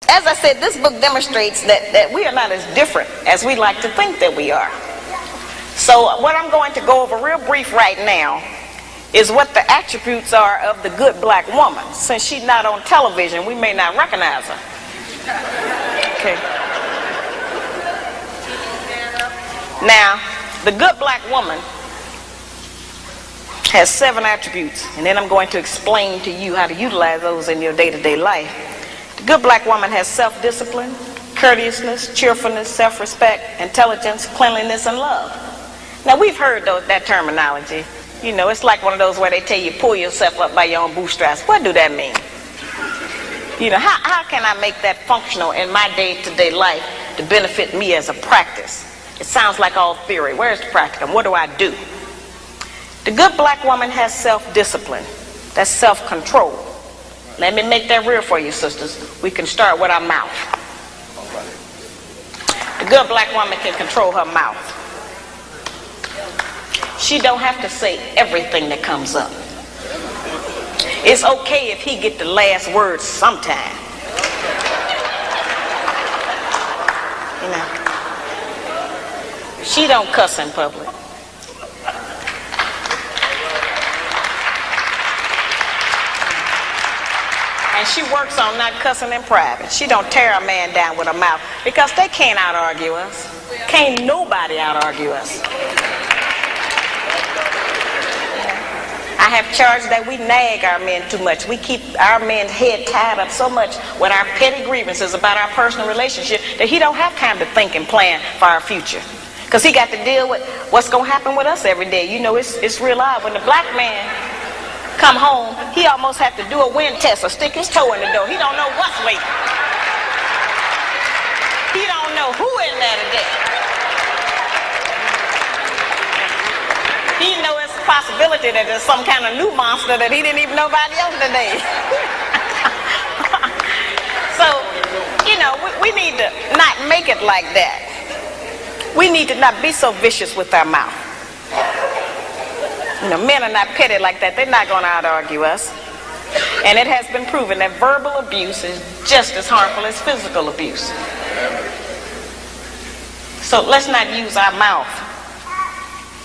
as I said, this book demonstrates that we are not as different as we like to think that we are. So what I'm going to go over real brief right now is what the attributes are of the good black woman. Since she's not on television, we may not recognize her. Okay. Now, the good black woman has 7 attributes, and then I'm going to explain to you how to utilize those in your day-to-day life. The good black woman has self-discipline, courteousness, cheerfulness, self-respect, intelligence, cleanliness, and love. Now, we've heard that terminology. You know, it's like one of those where they tell you pull yourself up by your own bootstraps. What do that mean? You know, how can I make that functional in my day-to-day life to benefit me as a practice? It sounds like all theory. Where's the practicum? What do I do? The good black woman has self-discipline. That's self-control. Let me make that real for you, sisters. We can start with our mouth. The good black woman can control her mouth. She don't have to say everything that comes up. It's okay if he get the last word sometime. You know, she don't cuss in public. And she works on not cussing in private. She don't tear a man down with her mouth because they can't out-argue us. Can't nobody out-argue us. I have charged that we nag our men too much. We keep our men's head tied up so much with our petty grievances about our personal relationship that he don't have time to think and plan for our future. Because he got to deal with what's going to happen with us every day. You know, it's real odd. When the black man come home, he almost have to do a wind test or stick his toe in the door. He don't know what's waiting. He don't know who in there today. He know it's a possibility that there's some kind of new monster that he didn't even know about yesterday. So, you know, we need to not make it like that. We need to not be so vicious with our mouth. You know, men are not petty like that. They're not going to out-argue us. And it has been proven that verbal abuse is just as harmful as physical abuse. So let's not use our mouth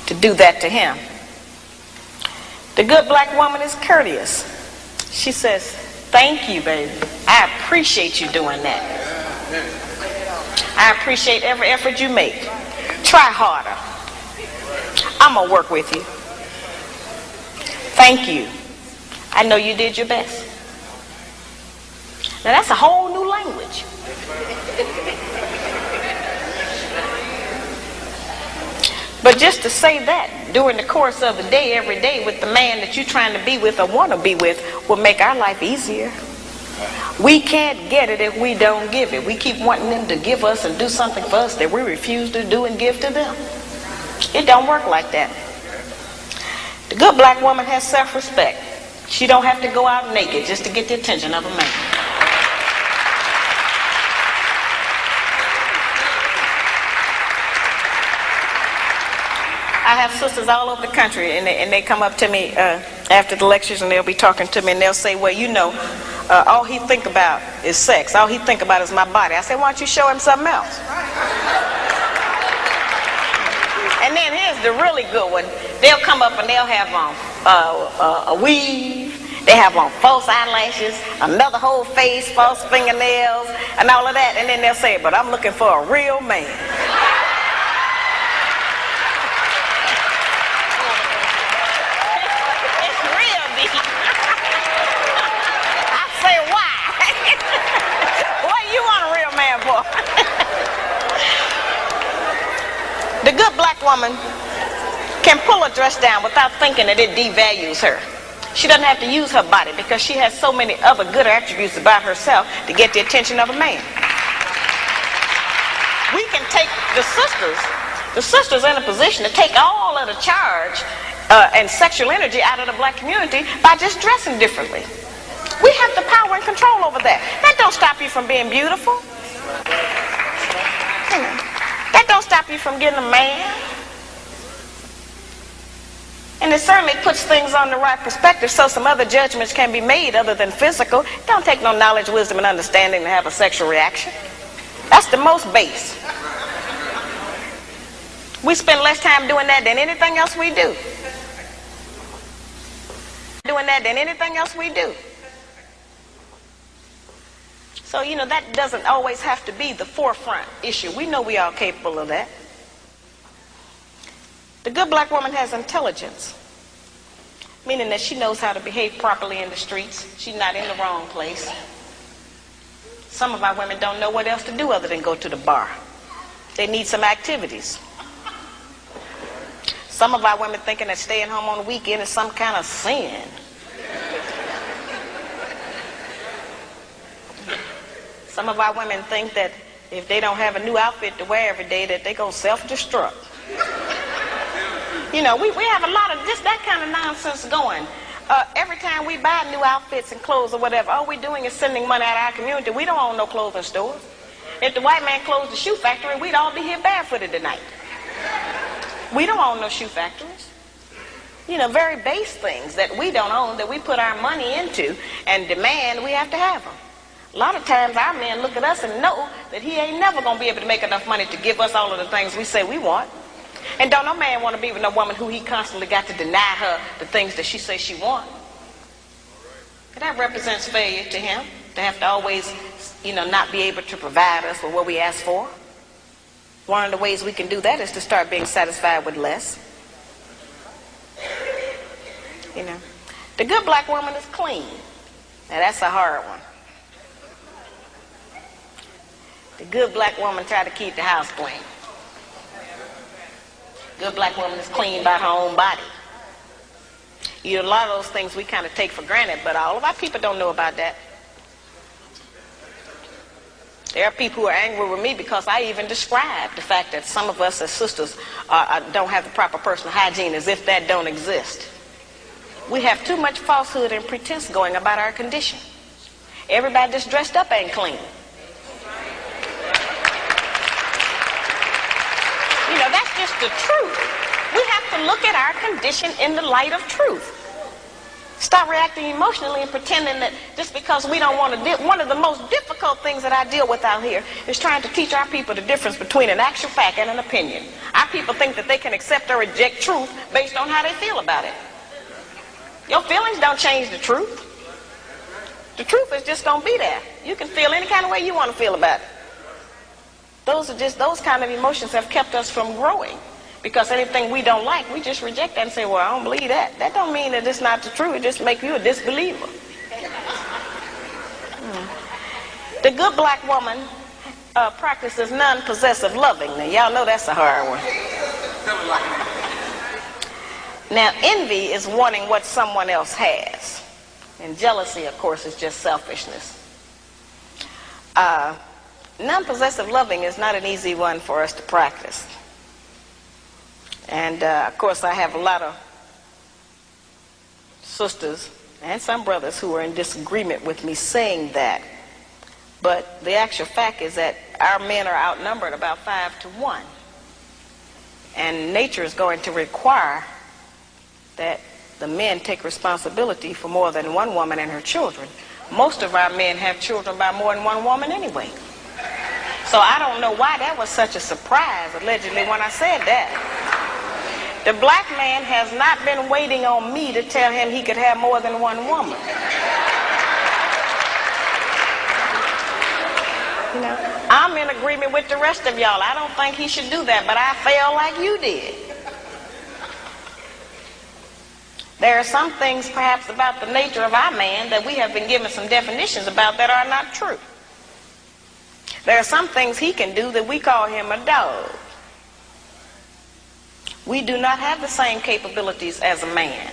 to do that to him. The good black woman is courteous. She says, thank you, baby. I appreciate you doing that. I appreciate every effort you make. Try harder. I'm going to work with you. Thank you. I know you did your best. Now that's a whole new language. But just to say that during the course of the day, every day, with the man that you're trying to be with or want to be with, will make our life easier. We can't get it if we don't give it. We keep wanting them to give us and do something for us that we refuse to do and give to them. It don't work like that. The good black woman has self-respect. She don't have to go out naked just to get the attention of a man. I have sisters all over the country, and they come up to me after the lectures, and they'll be talking to me, and they'll say, well, you know, all he think about is sex. All he think about is my body. I say, why don't you show him something else? And then here's the really good one. They'll come up and they'll have on a weave. They have on false eyelashes, another whole face, false fingernails, and all of that. And then they'll say, but I'm looking for a real man. It's real deep. I say, why? What do you want a real man for? The good black woman can pull a dress down without thinking that it devalues her. She doesn't have to use her body because she has so many other good attributes about herself to get the attention of a man. We can take the sisters in a position to take all of the charge and sexual energy out of the black community by just dressing differently. We have the power and control over that. That don't stop you from being beautiful. That don't stop you from getting a man. And it certainly puts things on the right perspective so some other judgments can be made other than physical. It don't take no knowledge, wisdom, and understanding to have a sexual reaction. That's the most base. We spend less time doing that than anything else we do. So, you know, that doesn't always have to be the forefront issue. We know we are capable of that. The good black woman has intelligence, meaning that she knows how to behave properly in the streets. She's not in the wrong place. Some of our women don't know what else to do other than go to the bar. They need some activities. Some of our women thinking that staying home on the weekend is some kind of sin. Some of our women think that if they don't have a new outfit to wear every day, that they're going to self-destruct. You know, we have a lot of just that kind of nonsense going. Every time we buy new outfits and clothes or whatever, all we're doing is sending money out of our community. We don't own no clothing stores. If the white man closed the shoe factory, we'd all be here barefooted tonight. We don't own no shoe factories. You know, very base things that we don't own, that we put our money into and demand we have to have them. A lot of times our men look at us and know that he ain't never going to be able to make enough money to give us all of the things we say we want. And don't no man want to be with no woman who he constantly got to deny her the things that she says she wants. That represents failure to him, to have to always, you know, not be able to provide us with what we ask for. One of the ways we can do that is to start being satisfied with less. You know, the good black woman is clean. Now that's a hard one. The good black woman try to keep the house clean. Good black woman is clean by her own body. You know, a lot of those things we kind of take for granted, but all of our people don't know about that. There are people who are angry with me because I even describe the fact that some of us as sisters don't have the proper personal hygiene, as if that don't exist. We have too much falsehood and pretense going about our condition. Everybody that's dressed up ain't clean. You know, that's just the truth. We have to look at our condition in the light of truth. Stop reacting emotionally and pretending that just because we don't want to deal. One of the most difficult things that I deal with out here is trying to teach our people the difference between an actual fact and an opinion. Our people think that they can accept or reject truth based on how they feel about it. Your feelings don't change the truth. The truth is just going to be there. You can feel any kind of way you want to feel about it. Those kind of emotions have kept us from growing. Because anything we don't like, we just reject that and say, well, I don't believe that. That don't mean that it's not the truth. It just makes you a disbeliever. The good black woman practices non-possessive loving. Now, y'all know that's a hard one. Now, envy is wanting what someone else has. And jealousy, of course, is just selfishness. Non-possessive loving is not an easy one for us to practice. And, of course, I have a lot of sisters and some brothers who are in disagreement with me saying that. But the actual fact is that our men are outnumbered about 5 to 1. And nature is going to require that the men take responsibility for more than one woman and her children. Most of our men have children by more than one woman anyway. So I don't know why that was such a surprise, allegedly, when I said that. The black man has not been waiting on me to tell him he could have more than one woman. You know, I'm in agreement with the rest of y'all. I don't think he should do that, but I feel like you did. There are some things perhaps about the nature of our man that we have been given some definitions about that are not true. There are some things he can do that we call him a dog. We do not have the same capabilities as a man.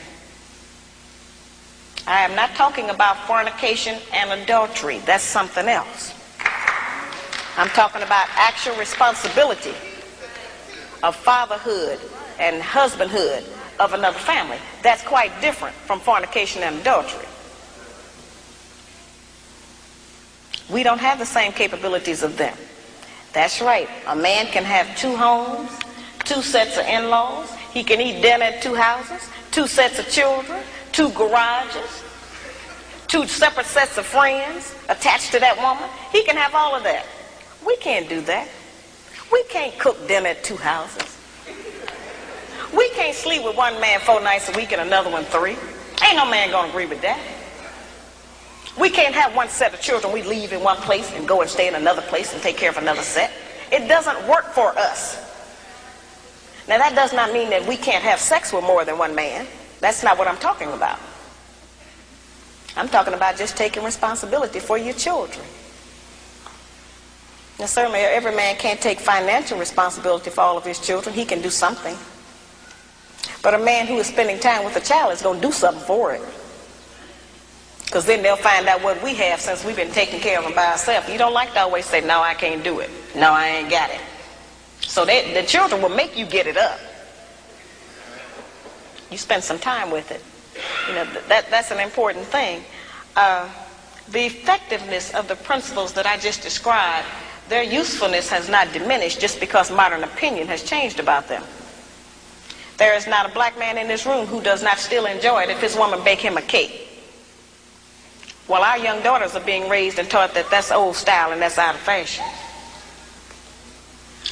I am not talking about fornication and adultery. That's something else. I'm talking about actual responsibility of fatherhood and husbandhood of another family. That's quite different from fornication and adultery. We don't have the same capabilities of them. That's right. A man can have 2 homes, 2 sets of in-laws. He can eat dinner at 2 houses, 2 sets of children, 2 garages, 2 separate sets of friends attached to that woman. He can have all of that. We can't do that. We can't cook dinner at 2 houses. We can't sleep with one man 4 nights a week and another one 3. Ain't no man gonna agree with that. We can't have one set of children we leave in one place and go and stay in another place and take care of another set. It doesn't work for us. Now that does not mean that we can't have sex with more than one man. That's not what I'm talking about. I'm talking about just taking responsibility for your children. Now certainly every man can't take financial responsibility for all of his children. He can do something. But a man who is spending time with a child is going to do something for it. Because then they'll find out what we have since we've been taking care of them by ourselves. You don't like to always say, no, I can't do it. No, I ain't got it. So the children will make you get it up. You spend some time with it. You know, that's an important thing. The effectiveness of the principles that I just described, their usefulness has not diminished just because modern opinion has changed about them. There is not a black man in this room who does not still enjoy it if his woman bake him a cake. Well, our young daughters are being raised and taught that that's old style and that's out of fashion.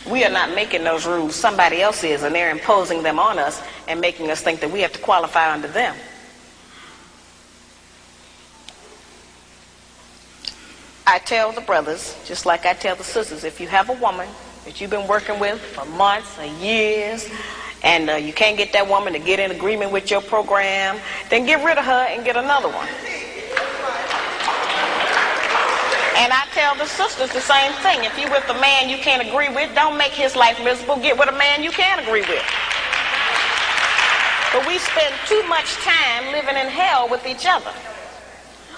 We are not making those rules. Somebody else is, and they're imposing them on us and making us think that we have to qualify under them. I tell the brothers, just like I tell the sisters, if you have a woman that you've been working with for months or years, and you can't get that woman to get in agreement with your program, then get rid of her and get another one. And I tell the sisters the same thing. If you're with a man you can't agree with, don't make his life miserable. Get with a man you can agree with. But we spend too much time living in hell with each other.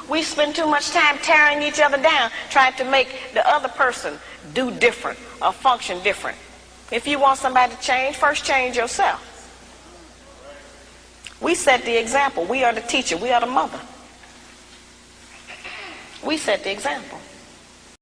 We spend too much time tearing each other down, trying to make the other person do different or function different. If you want somebody to change, first change yourself. We set the example. We are the teacher. We are the mother. We set the example.